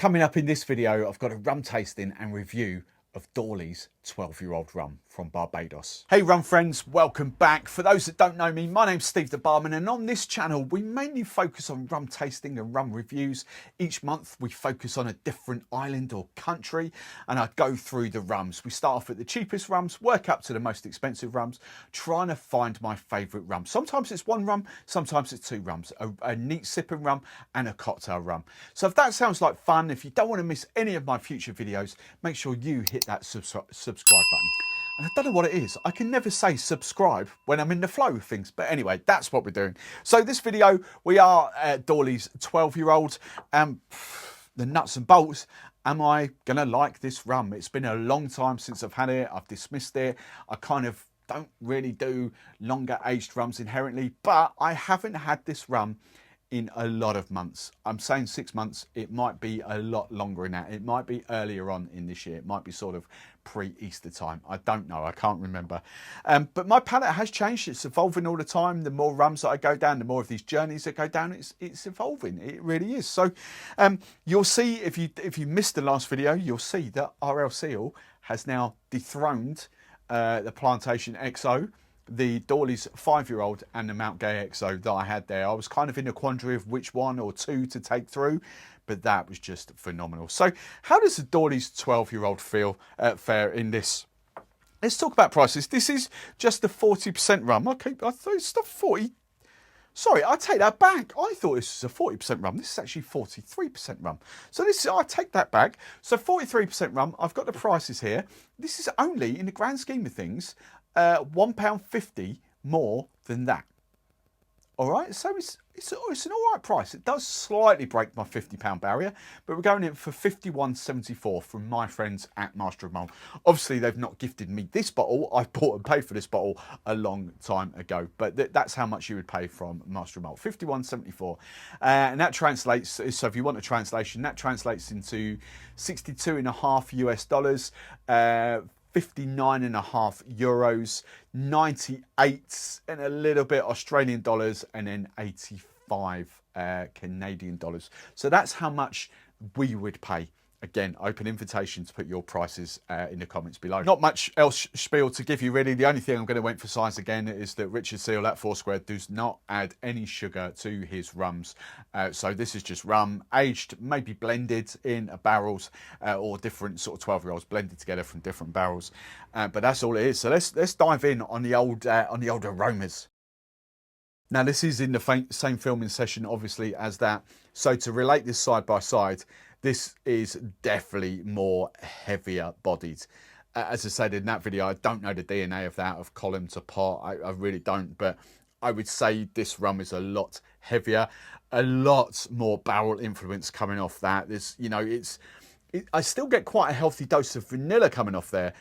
Coming up in this video, I've got a rum tasting and review of Doorlys12yo Rum from Barbados. Hey rum friends, welcome back. For those that don't know me, my name's Steve the Barman, and on this channel we mainly focus on rum tasting and rum reviews. Each month we focus on a different island or country, and I go through the rums. We start off at the cheapest rums, work up to the most expensive rums, trying to find my favourite rum. Sometimes it's one rum, sometimes it's two rums, a neat sipping rum and a cocktail rum. So if that sounds like fun, if you don't want to miss any of my future videos, make sure you hit that subscribe button. And I don't know what it is. I can never say subscribe when I'm in the flow of things. But anyway, that's what we're doing. So this video, we are at Doorlys12yo. The nuts and bolts. Am I going to like this rum? It's been a long time since I've had it. I've dismissed it. I kind of don't really do longer aged rums inherently. But I haven't had this rum in a lot of months. I'm saying 6 months. It might be a lot longer than that. It might be earlier on in this year. It might be sort of pre-Easter time. I don't know. I can't remember. But my palate has changed. It's evolving all the time. The more rums that I go down, the more of these journeys that go down, it's evolving. It really is. So you'll see, if you missed the last video, you'll see that RL Seale has now dethroned the Plantation XO, the Doorlys 5-year-old and the Mount Gay XO that I had there. I was kind of in a quandary of which one or two to take through, but that was just phenomenal. So how does the Doorlys12yo fare in this? Let's talk about prices. This is just a 40% rum. Okay, I thought it's not 40. Sorry, I take that back. I thought this was a 40% rum. This is actually 43% rum. So I take that back. So 43% rum. I've got the prices here. This is only, in the grand scheme of things, £1.50 more than that. All right, so it's an all right price. It does slightly break my £50 barrier, but we're going in for £51.74 from my friends at Master of Mull. Obviously, they've not gifted me this bottle. I bought and paid for this bottle a long time ago, but that's how much you would pay from Master of Mull, £51.74. And that translates, so if you want a translation, that translates into 62.5 US dollars, 59.5 euros, 98 and a little bit Australian dollars, and then 85 Canadian dollars. So that's how much we would pay. Again, open invitation to put your prices in the comments below. Not much else spiel to give you really. The only thing I'm going to emphasise again is that Richard Seale at Foursquare does not add any sugar to his rums. So this is just rum, aged, maybe blended in barrels or different sort of 12-year-olds blended together from different barrels. But that's all it is. So let's dive in on the old aromas. Now this is in the same filming session obviously as that. So to relate this side by side, this is definitely more heavier bodied. As I said in that video, I don't know the DNA of that, of column to pot. I really don't, but I would say this rum is a lot heavier, a lot more barrel influence coming off that. There's, you know, I still get quite a healthy dose of vanilla coming off there,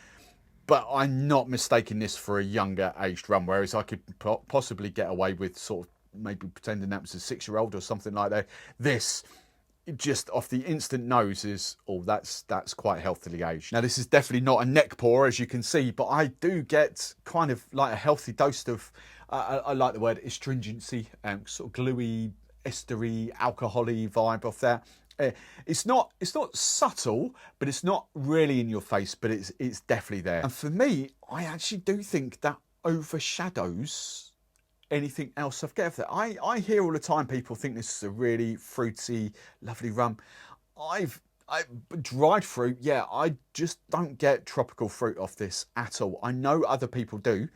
but I'm not mistaking this for a younger aged rum, whereas I could possibly get away with sort of maybe pretending that was a 6-year-old or something like that. This, just off the instant nose, is, oh, that's quite healthily aged. Now this is definitely not a neck pour, as you can see, but I do get kind of like a healthy dose of I like the word astringency, sort of gluey, estery, alcohol-y vibe off that. It's not subtle, but it's not really in your face, but it's definitely there. And for me, I actually do think that overshadows anything else I've get. I hear all the time people think this is a really fruity, lovely rum. Dried fruit, yeah, I just don't get tropical fruit off this at all. I know other people do.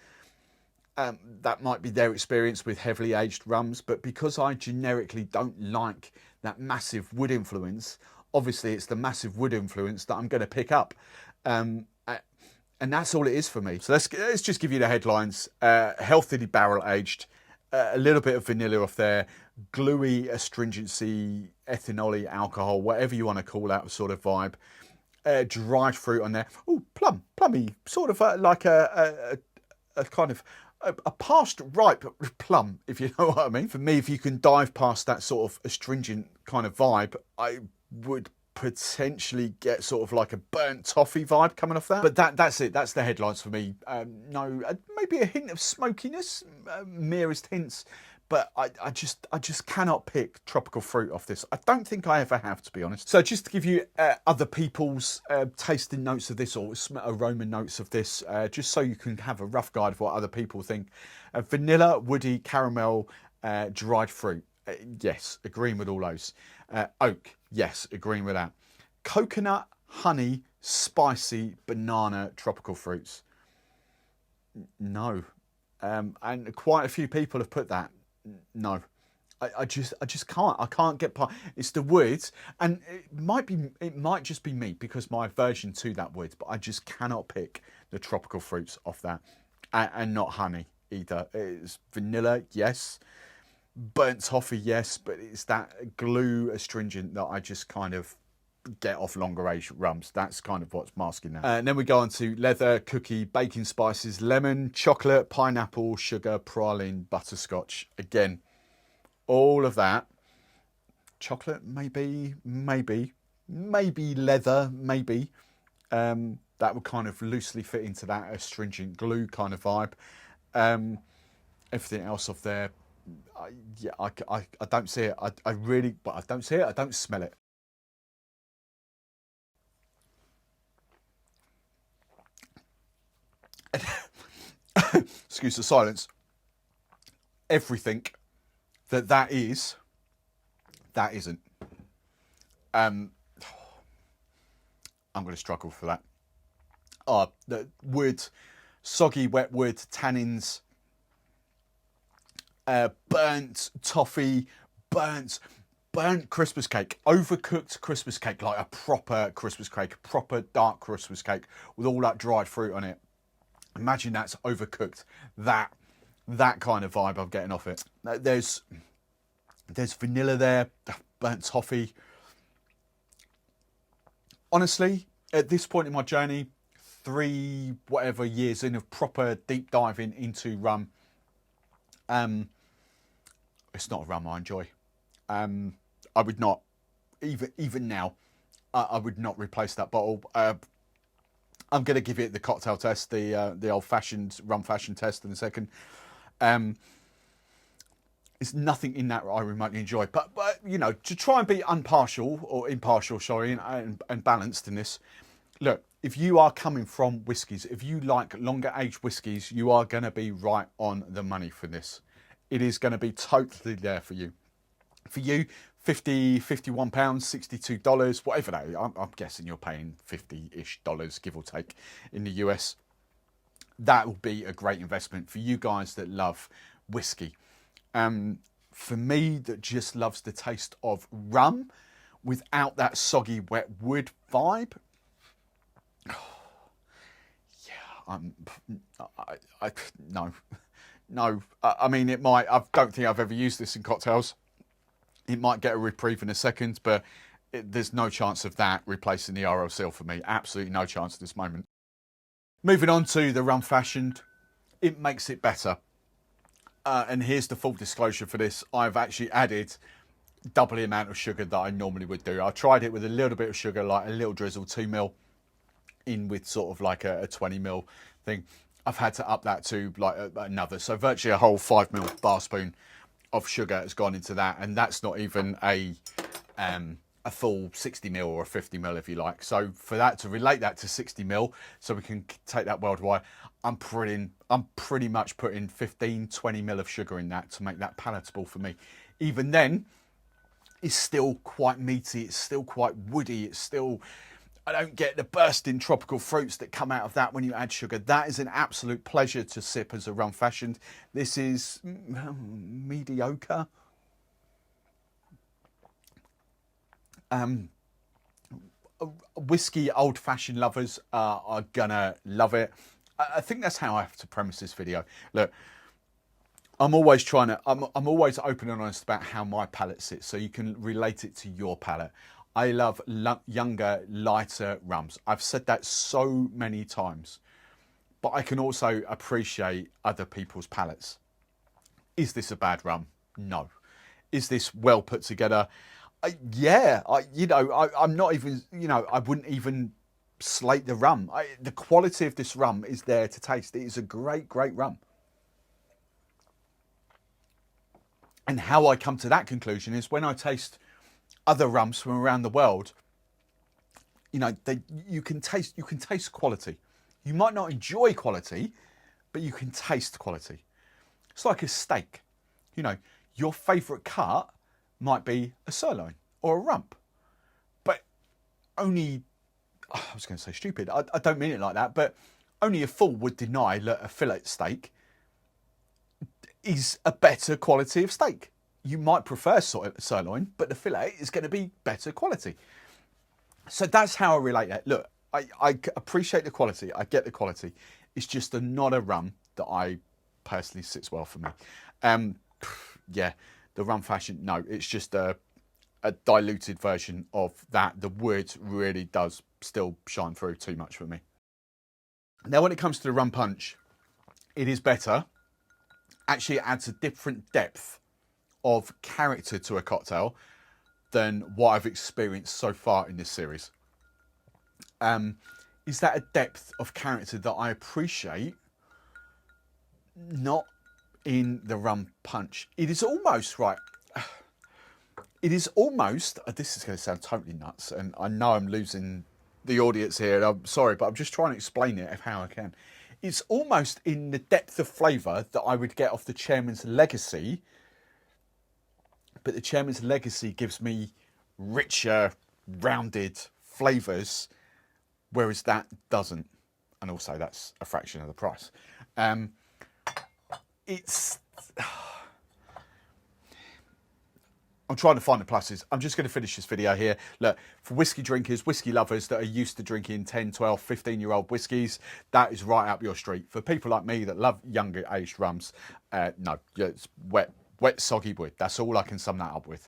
That might be their experience with heavily aged rums, but because I generically don't like that massive wood influence, obviously it's the massive wood influence that I'm going to pick up. And that's all it is for me. So let's just give you the headlines. Healthily barrel aged, a little bit of vanilla off there, gluey astringency, ethanol, alcohol, whatever you want to call that sort of vibe. Dried fruit on there. Oh, plummy, sort of like a kind of a past ripe plum, if you know what I mean. For me, if you can dive past that sort of astringent kind of vibe, I would potentially get sort of like a burnt toffee vibe coming off that. But that's it. That's the headlines for me. No, maybe a hint of smokiness, merest hints, but I just cannot pick tropical fruit off this. I don't think I ever have, to be honest. So just to give you other people's tasting notes of this, or aroma notes of this, just so you can have a rough guide of what other people think. Vanilla, woody, caramel, dried fruit. Yes, agreeing with all those. Oak, yes, agreeing with that. Coconut, honey, spicy, banana, tropical fruits. No. And quite a few people have put that. No. I just can't. I can't get past. It's the wood, and it might just be me because my aversion to that wood, but I just cannot pick the tropical fruits off that, and not honey either. It's vanilla, yes. Burnt toffee, yes, but it's that glue astringent that I just kind of get off longer aged rums. That's kind of what's masking that. And then we go on to leather, cookie, baking spices, lemon, chocolate, pineapple, sugar, praline, butterscotch. Again, all of that. Chocolate, maybe leather, maybe. That would kind of loosely fit into that astringent glue kind of vibe. Everything else off there, I don't see it. I really, but I don't see it. I don't smell it. Excuse the silence. Everything that is, that isn't. I'm going to struggle for that. The wood, soggy wet wood, tannins, burnt toffee, burnt Christmas cake, overcooked Christmas cake, like a proper Christmas cake, proper dark Christmas cake with all that dried fruit on it. Imagine that's overcooked. That kind of vibe I'm getting off it. There's vanilla there, burnt toffee. Honestly, at this point in my journey, 3 whatever years in of proper deep diving into rum, it's not a rum I enjoy. I would not, even now, I would not replace that bottle. I'm going to give it the cocktail test, the old-fashioned rum fashion test in a second. There's nothing in that I remotely enjoy. But you know, to try and be impartial, sorry, and balanced in this, look, if you are coming from whiskies, if you like longer aged whiskies, you are going to be right on the money for this. It is going to be totally there for you. For you, £50, £51, $62, whatever that is. I'm guessing you're paying $50-ish, give or take, in the US. That will be a great investment for you guys that love whiskey. For me, that just loves the taste of rum without that soggy wet wood vibe. No. I mean, it might. I don't think I've ever used this in cocktails. It might get a reprieve in a second, but there's no chance of that replacing the RL Seale for me. Absolutely no chance at this moment. Moving on to the Rum Fashioned, it makes it better. And here's the full disclosure for this. I've actually added double the amount of sugar that I normally would do. I tried it with a little bit of sugar, like a little drizzle, 2 mil, in with sort of like a 20 mil thing. I've had to up that to like another. So virtually a whole 5 mil bar spoon of sugar has gone into that, and that's not even a full 60 mil or a 50 mil if you like. So for that to relate that to 60 mil, so we can take that worldwide, I'm pretty much putting 15-20 mil of sugar in that to make that palatable for me. Even then, it's still quite meaty, it's still quite woody, it's still, I don't get the bursting tropical fruits that come out of that when you add sugar. That is an absolute pleasure to sip as a Rum Fashioned. This is mediocre. Whiskey old-fashioned lovers are gonna love it. I think that's how I have to premise this video. Look, I'm always I'm always open and honest about how my palate sits, so you can relate it to your palate. I love younger, lighter rums. I've said that so many times, but I can also appreciate other people's palates. Is this a bad rum? No. Is this well put together? Yeah. I'm not even, I wouldn't even slate the rum. The quality of this rum is there to taste. It is a great, great rum. And how I come to that conclusion is when I taste other rums from around the world, you know, you can taste quality. You might not enjoy quality, but you can taste quality. It's like a steak. You know, your favourite cut might be a sirloin or a rump, but only, I was going to say stupid, I don't mean it like that, but only a fool would deny that a fillet steak is a better quality of steak. You might prefer sirloin, but the fillet is going to be better quality. So that's how I relate that. Look, I appreciate the quality. I get the quality. It's just not a rum that I personally sits well for me. Yeah, the Rum Fashioned, no, it's just a diluted version of that. The wood really does still shine through too much for me. Now, when it comes to the Rum Punch, it is better. Actually, it adds a different depth of character to a cocktail than what I've experienced so far in this series. Is that a depth of character that I appreciate? Not in the Rum Punch. It is almost, right, it is almost, this is going to sound totally nuts, and I know I'm losing the audience here, and I'm sorry, but I'm just trying to explain it how I can. It's almost in the depth of flavour that I would get off the Chairman's Legacy, but the Chairman's Legacy gives me richer, rounded flavours, whereas that doesn't. And also, that's a fraction of the price. I'm trying to find the pluses. I'm just going to finish this video here. Look, for whiskey drinkers, whiskey lovers that are used to drinking 10, 12, 15-year-old whiskies, that is right up your street. For people like me that love younger aged rums, no, it's wet, soggy wood. That's all I can sum that up with.